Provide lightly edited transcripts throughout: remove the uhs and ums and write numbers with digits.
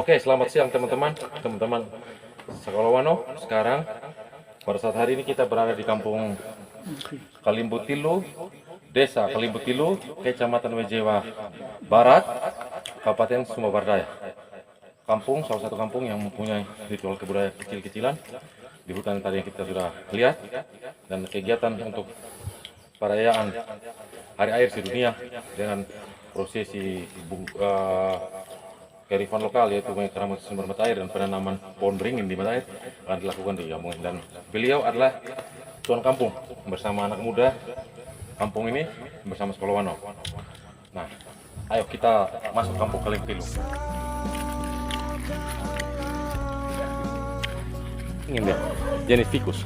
Oke, selamat siang teman-teman Sakalawano. Sekarang pada saat hari ini kita berada di kampung Kalimbutilu, Desa Kalimbutilu, Kecamatan Wejewa Barat, Kabupaten Sumba Bardaya. Kampung, salah satu kampung yang mempunyai ritual kebudayaan kecil-kecilan di hutan tadi yang kita sudah lihat, dan kegiatan untuk perayaan Hari Air Sedunia dengan prosesi kearifan lokal, yaitu pengekraman sumber mata air dan penanaman pohon beringin di mata air akan dilakukan di kampung ini. Dan beliau adalah tuan kampung bersama anak muda kampung ini bersama Sakalawano. Nah, ayo kita masuk kampung Kalimbutilu. Ini dia, jenis ficus.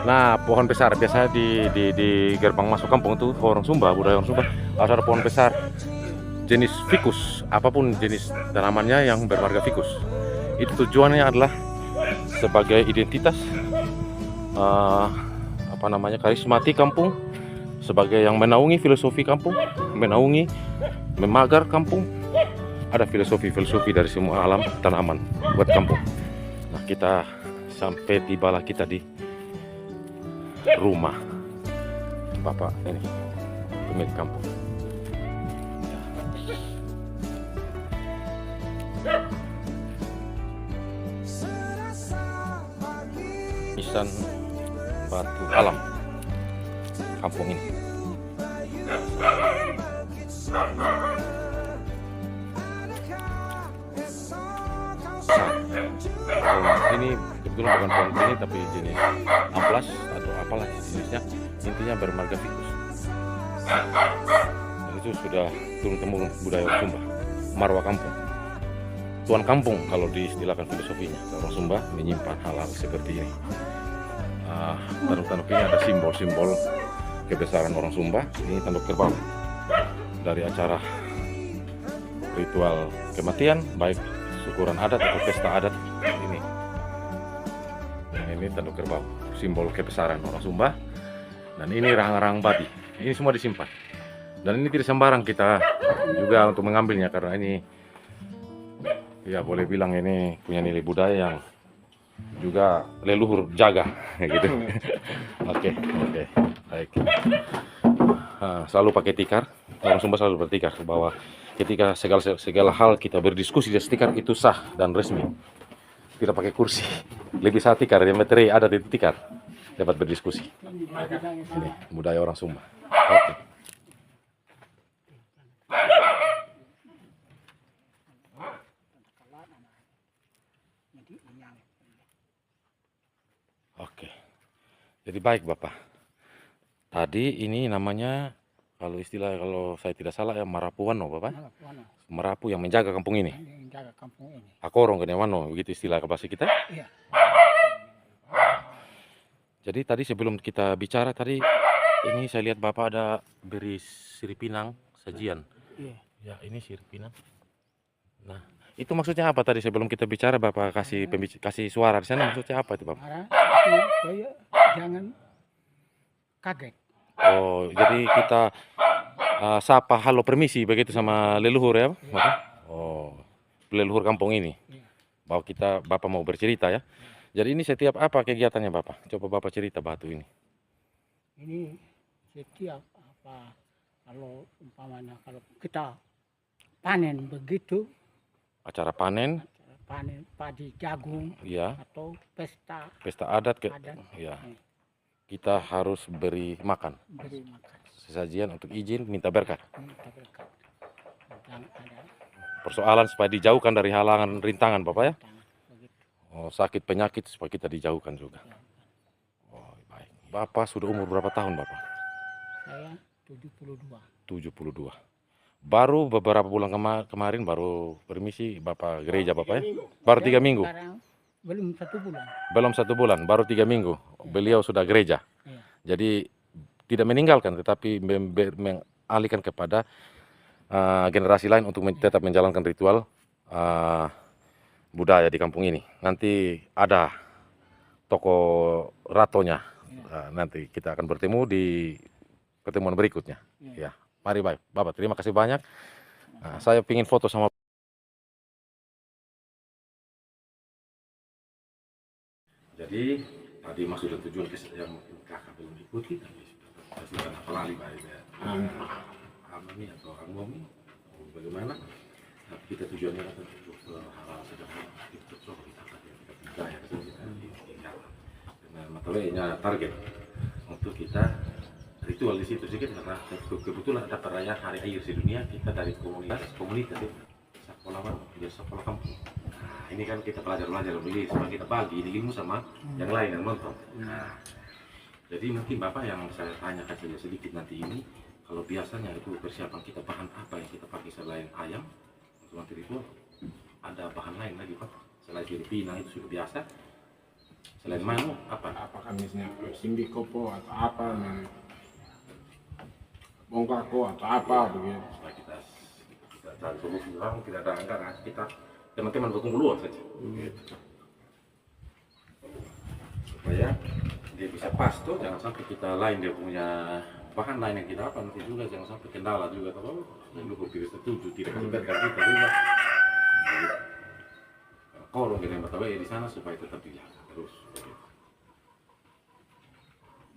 Nah, pohon besar biasanya di gerbang masuk kampung itu orang Sumba, budaya orang Sumba, ada pohon besar jenis ficus, apapun jenis tanamannya yang bermarga ficus. Itu tujuannya adalah sebagai identitas karismatik kampung, sebagai yang menaungi filosofi kampung, menaungi memagar kampung. Ada filosofi dari semua alam tanaman buat kampung. Nah, kita sampai tibalah kita di rumah Bapak ini, pemilik kampung. Nisan batu alam kampung ini. Ini kebetulan bukan pohon beringin tapi jenis amplas atau apalah jenisnya, intinya bermarga ficus. Dan itu sudah turun-temurun budaya Sumba, marwah kampung, tuan kampung kalau diistilahkan filosofinya. Orang Sumba menyimpan hal-hal seperti ini. Tanduk-tanduk ini ada simbol-simbol kebesaran orang Sumba. Ini tanduk kerbau dari acara ritual kematian, baik syukuran adat atau pesta adat. Ini tanduk kerbau, simbol kebesaran orang Sumba. Dan ini rahang-rahang babi. Ini semua disimpan. Dan ini tidak sembarang kita juga untuk mengambilnya, karena ini ya boleh bilang ini punya nilai budaya yang juga leluhur jaga gitu. Oke, baik. Selalu pakai tikar. Orang Sumba selalu bertikar bahwa ketika segala hal kita berdiskusi di tikar itu sah dan resmi. Tidak pakai kursi, lebih sah tikar, yang materi ada di tikar dapat berdiskusi. Ini budaya orang Sumba. Oke. Oke, jadi baik Bapak. Tadi ini namanya, kalau saya tidak salah ya, Marapuano Bapak. Merapu yang menjaga kampung ini. Menjaga kampung ini. Akorong kenewano, begitu istilah bahasa kita. Iya. Jadi tadi sebelum kita bicara tadi, ini saya lihat Bapak ada beri siripinang sajian. Iya. Ya, ini siripinang. Nah, itu maksudnya apa tadi sebelum kita bicara Bapak kasih suara di sana, maksudnya apa itu Bapak? Supaya jangan kaget. Oh, jadi kita sapa halo permisi begitu sama leluhur ya Bapak? Oh, leluhur kampung ini. Bahwa Bapak mau bercerita ya. Jadi ini setiap apa kegiatannya Bapak? Coba Bapak cerita batu ini. Ini setiap apa, kalau umpamanya kalau kita panen begitu, Acara panen, padi jagung, ya, atau pesta adat adat, ya. Kita harus beri makan. beri makan. Sesajian untuk izin minta berkat. Minta berkat. Dan ada Persoalan supaya dijauhkan dari halangan rintangan Bapak ya. begitu. Oh, sakit penyakit supaya kita dijauhkan juga. Oh, baik. Bapak sudah umur berapa tahun Bapak? Saya 72. 72. Baru beberapa bulan kemarin baru permisi Bapak gereja Bapak ya? Baru 3 minggu? Sekarang belum 1 bulan. Belum 1 bulan, baru 3 minggu. Beliau sudah gereja. Iya. Jadi tidak meninggalkan, tetapi mengalihkan kepada generasi lain untuk tetap menjalankan ritual budaya di kampung ini. Nanti ada toko ratonya. Nanti kita akan bertemu di pertemuan berikutnya. Ya. Ya, mari Bapak. Terima kasih banyak. Nah, saya ingin foto sama. Jadi tadi maksud dan tujuan yang kakak belum ikuti, tapi sudah apalagi baik ya. Amami atau Anggomi, bagaimana? Tapi kita tujuannya adalah untuk hal-hal sederhana, untuk kita budaya, kita tinggal. Karena masalahnya target untuk kita ritual di situ sedikit karena kebetulan ada perayaan Hari Air Sedunia, kita dari komunitas itu sekolah jadi sekolah kampung. Nah, ini kan kita belajar beli sama kita bagi ini ilmu sama yang lain yang nonton. Nah, jadi mungkin Bapak yang saya tanyakan saja sedikit nanti ini, kalau biasanya itu persiapan kita bahan apa yang kita pakai selain ayam untuk nanti ritual, ada bahan lain lagi Pak? Selain Filipina itu sudah biasa. Selain manu apa? Apakah misalnya simbi kopo atau apa, bongkako atau apa begitu? Supaya kita cari solusi orang tidak ada anggaran, kita teman-teman berkumpul luar saja. Supaya dia bisa pas tuh, jangan sampai kita lain dia punya bahan lain yang kita apa nanti juga jangan sampai kendala juga kalau lu tidak setuju tidak kita juga korong dengan batawe di sana supaya tetap dijaga terus.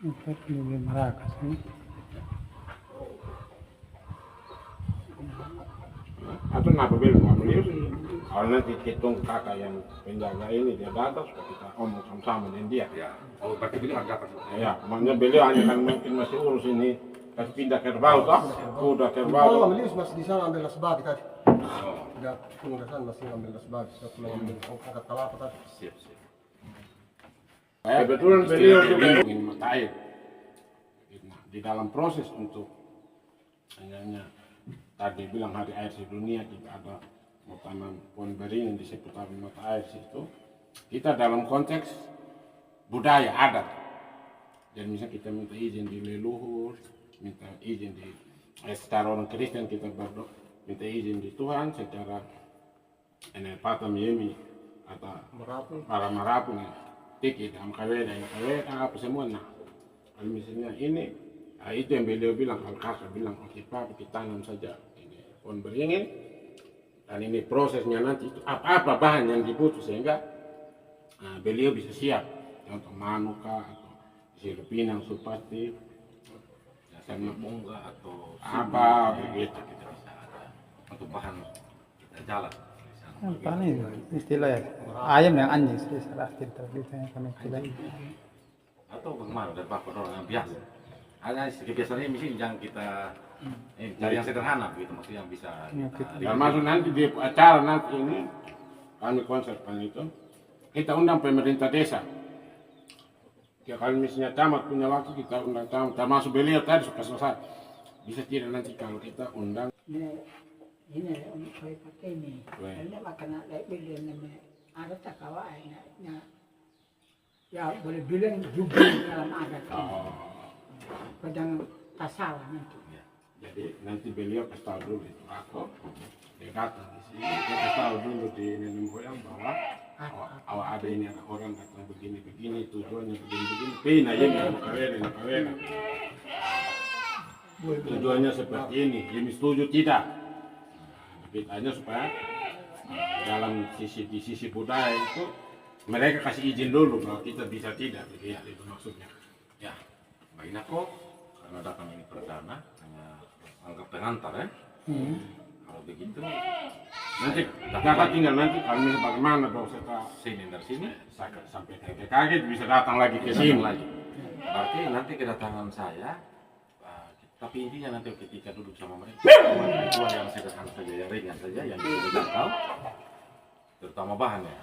Untuk lebih merakas ini. Atau kenapa belum beliau? Kalau nanti hitung kakak yang penjaga ini dia datang supaya kita omong sama-sama dengan dia. Ya, oh berarti beliau agak apa? Ya, makanya beliau hanya kan mungkin masih urus ini, kasih pindah kerbau toh, udah kerbau. Oh, Melis masih di sana ambil nasbah tadi. Oh, Udah pulang ke sana masih ambil nasbah, sudah pulang ambil angkat kelapa tadi. siap. Kebetulan beliau juga ingin mata air. Nah, di dalam proses untuk hanya tadi bilang Hari Air Sedunia kita ada mau tanam pohon beringin di seputar mata air situ. Kita dalam konteks budaya adat. Dan misalnya kita minta izin di leluhur, minta izin di secara orang Kristen kita berdoa minta izin di Tuhan secara Patam Yemi atau para Marapu nih tiki dalam kawin apa semua. Nah kalau misalnya ini itu yang beliau bilang, kalau kakak bilang oke Pak kita tanam saja ini pohon beringin dan ini prosesnya nanti itu apa bahan yang dibutuh sehingga beliau bisa siap untuk manuka atau silupinang supati Sama bunga atau apa begitu. kita bisa ada untuk bahan kita jalan. Apa nih istilahnya? Ayam yang anjing sih salah kita biasanya kami istilah. Atau bagaimana dari Bapak orang yang biasa. Ada kebiasaannya mesti jangan kita cari yang sederhana begitu maksudnya yang bisa kita Termasuk nanti di acara nanti ini kami konsepkan itu kita undang pemerintah desa. Ya kalau misalnya camat punya waktu kita undang camat, termasuk beliau tadi sudah selesai. Bisa tidak nanti kalau kita undang. Ini untuk saya pakai ini. Ini makanan lain bilang namanya ada tak kawan. Ya boleh bilang juga dalam adat ini. Pedang tasawa nanti. Jadi nanti beliau kasih tahu dulu itu aku dia datang di sini dia kasih tahu dulu di nenek moyang bahwa awak ada ini ada orang datang begini tujuannya begini pina ya kawena tujuannya seperti ini jadi setuju tidak kitanya supaya dalam di sisi budaya itu mereka kasih izin dulu bahwa kita bisa tidak begitu itu maksudnya ya baik kok karena datang ini perdana hanya anggap pengantar ya. Kalau begitu nanti kakak tinggal nanti kalau misalnya bagaimana dong setelah sini dari sini sampai kaget bisa datang lagi ke sini lagi. Berarti nanti kedatangan saya tapi intinya nanti ketika duduk sama mereka ritual yang sederhana saja yang ringan saja yang bisa dijangkau terutama bahannya.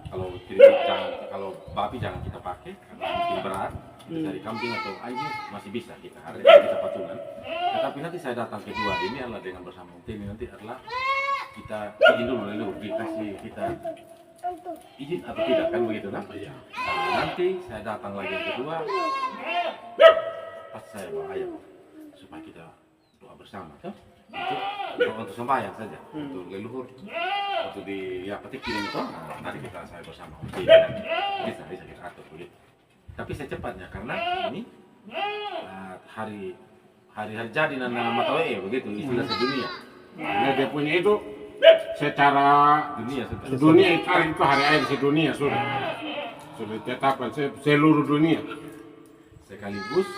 Kalau babi jangan kita pakai karena mungkin berat dari kambing atau anjing masih bisa kita hari ini kita patungan. Tetapi nanti saya datang kedua ini adalah dengan bersama ini nanti adalah kita izin dulu dikasih kita izin atau tidak kan begitu kan? Nah, nanti saya datang lagi yang kedua pasti saya bawa ayam supaya kita doa bersama tuh untuk sembahyang saja untuk leluhur untuk di ya petik kirim itu nanti saya bersama bisa kita atur begitu tapi secepatnya karena ini hari hari-hari jadi nana matawe begitu istilah sedunia. Karena dia punya itu secara dunia itu hari air sedunia sudah ditetapkan seluruh dunia. Sekaligus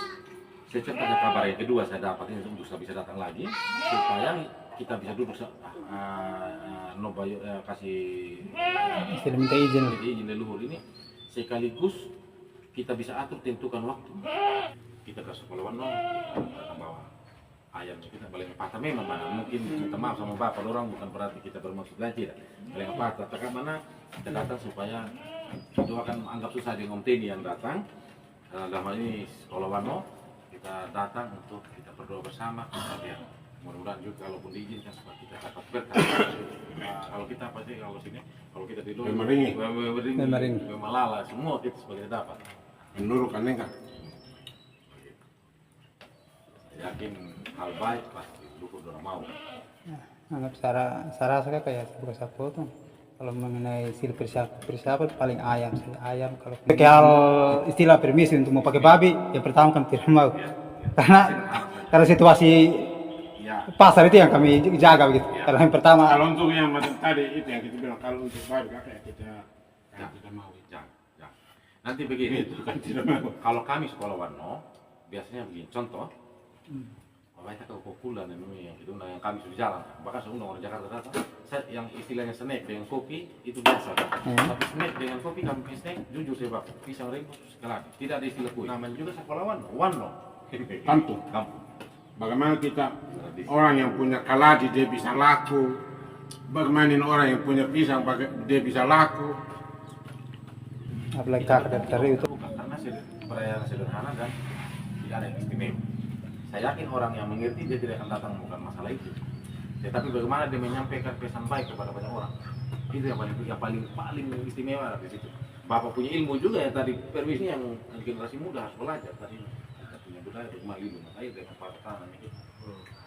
setiap ada kabar yang kedua saya dapat ini untuk saya bisa datang lagi supaya kita bisa duduk kasih Sudah minta izin. izin leluhur ini sekaligus kita bisa atur tentukan waktu kita ke sekolah kita bawa ayamnya kita paling patah memang mana mungkin minta maaf sama bapak orang bukan berarti kita bermaksud lain tidak paling patah tapi mana kita datang supaya itu akan anggap susah dengan Om Teni yang datang dalam hal ini sekolah Wano kita datang untuk kita berdoa bersama biar mudah-mudahan juga kalaupun diizinkan supaya kita dapat berkah. Kalau kita pasti kalau sini kalau kita di luar Memaring. Malala semua kita sebagai dapat. Menurut aneh kan Yakin hal baik pasti luhur orang mau. Anggap saya rasa kayak sebuah sapu tuh. Kalau mengenai sil persiapan paling ayam sih ayam kalau pakai hal istilah permisi untuk mau pakai babi yang pertama kan tidak mau karena situasi pasar itu yang kami jaga begitu. Kalau yang pertama kalau untuk yang macam tadi itu yang kita bilang kalau untuk babi kakak kita tidak mau Jangan. Nanti begini itu kan tidak mau. kalau kami sekolah Warno biasanya begini contoh kita ke Populan yang kami sudah jalan bahkan saya undang orang Jakarta datang yang istilahnya snack dengan kopi itu biasa tapi snack dengan kopi kami snack jujur saya pak pisang rebus sekali tidak ada istilah kue namanya juga sekolah Wano Kampung. Bagaimana kita orang yang punya kaladi dia bisa laku, bagaimana orang yang punya pisang dia bisa laku. apalagi kakak dari itu karena perayaan sederhana dan tidak ada yang istimewa. Saya yakin orang yang mengerti dia tidak akan datang bukan masalah itu. Tetapi bagaimana dia menyampaikan pesan baik kepada banyak orang. Itu yang paling istimewa di situ. Bapak punya ilmu juga ya tadi permisi yang generasi muda harus belajar tadi. Kita punya budaya rumah lindung air dengan para tanah itu.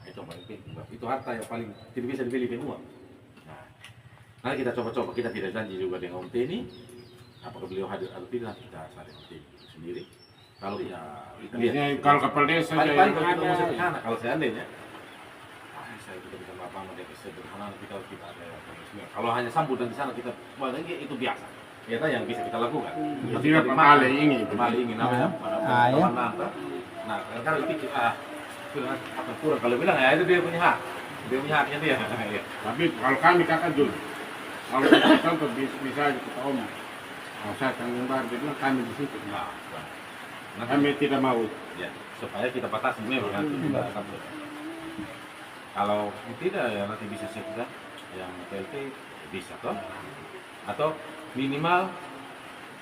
Itu yang paling penting. Itu harta yang paling tidak bisa dibeli dengan uang. Nah, nanti kita coba-coba kita tidak janji juga dengan Om Teni. Apakah beliau hadir atau tidak kita cari Om Teni itu sendiri. Kalau ya Kalau kepala desa paling yang kalau kita mau ada. sederhana kalau seandainya saya tidak bisa apa dia sederhana nanti kalau kita ada kalau hanya sambutan di sana kita itu biasa kita yang bisa kita lakukan Tidak pemale ini. namanya ya. nah kalau pikir apa kurang kalau bilang ya itu dia punya haknya dia ya. Tapi kalau kami kakak dulu, kalau kita contoh bisa aja kita omong. Kalau saya tanggung jawab dia bilang kami di situ. Nah, Kami tidak mau. ya supaya kita batasi memang nanti kita akan kalau tidak ya nanti bisa kita yang PLT bisa toh atau minimal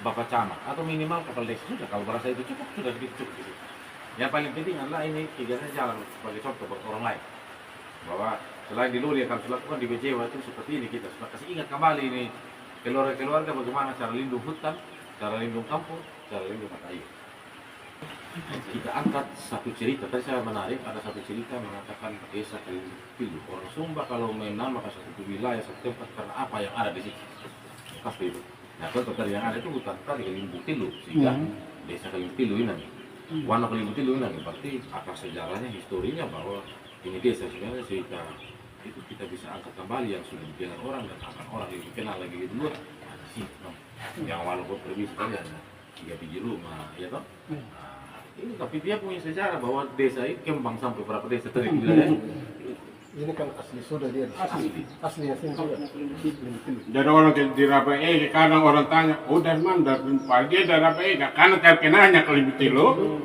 bapak camat atau minimal kepala desa sudah kalau merasa itu cukup sudah cukup gitu. Yang paling penting adalah ini kegiatan jalan sebagai contoh buat orang lain bahwa selain di luar yang kami lakukan di BJW itu seperti ini kita sudah kasih ingat kembali ini keluarga bagaimana cara lindung hutan, cara lindung kampung, cara lindung mata air. Kita angkat satu cerita, tadi saya menarik ada satu cerita mengatakan desa Kalipilu orang Sumba kalau menamakan satu wilayah satu tempat karena apa yang ada di situ pasti itu. Nah contoh tadi yang ada itu hutan tadi Kalipilu sehingga desa Kalipilu ini Wano Kalipilu ini berarti apa sejarahnya historinya bahwa ini desa sebenarnya sehingga itu kita bisa angkat kembali yang sudah dikenal orang dan akan orang yang dikenal lagi di luar ada sih yang walaupun berbeda tadi ada 3 biji rumah ya toh. Ini tapi dia punya sejarah bahwa desa ini kembang sampai berapa desa tadi ya. Ini kan asli sudah dia. Aslinya sini sudah. Jadi orang di Rapa Ega, kadang orang tanya, oh dari mana? Dari dia dari Rapa Ega, karena terkenalnya Kalipilu.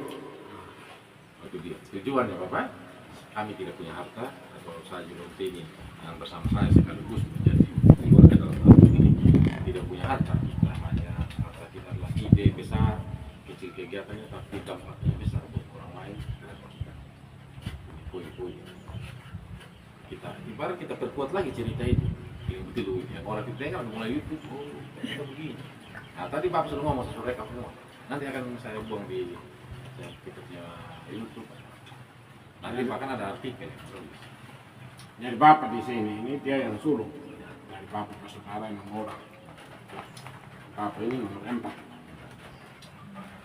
Itu dia tujuannya Bapak. Kami tidak punya harta atau saya juga ini yang bersama saya sekaligus menjadi keluarga dalam hal ini tidak punya harta. Namanya harta kita adalah ide besar. Kecil kegiatannya tapi dampaknya besar buat orang lain poin-poin kita ibarat kita perkuat lagi cerita itu yang betul ya orang kita dengar mulai YouTube kita begini nah tadi Bapak sudah ngomong saya rekam semua nanti akan saya buang di kita punya YouTube nanti bahkan ada artikel Jadi Bapak di sini, ini dia yang suruh dari Bapak ke saudara yang orang Bapak ini nomor 4.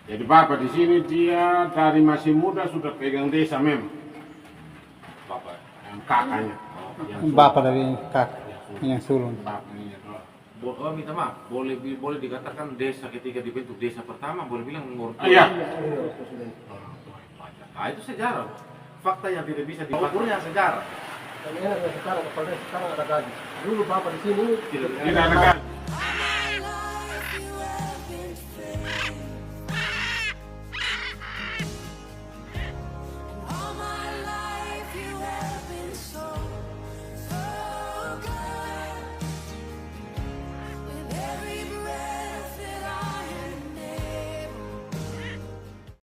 Jadi Bapak di sini dia dari masih muda sudah pegang desa memang. kakaknya. Yang Bapak dari kak yang sulung. bapaknya. Minta maaf, boleh dikatakan desa ketika dibentuk desa pertama, boleh bilang Ah, iya. Nah, itu sejarah. Fakta yang tidak bisa dipakurnya sejarah. Ini sekarang, kalau sekarang ada gaji. Dulu bapak di sini Tidak Tidak ada kan?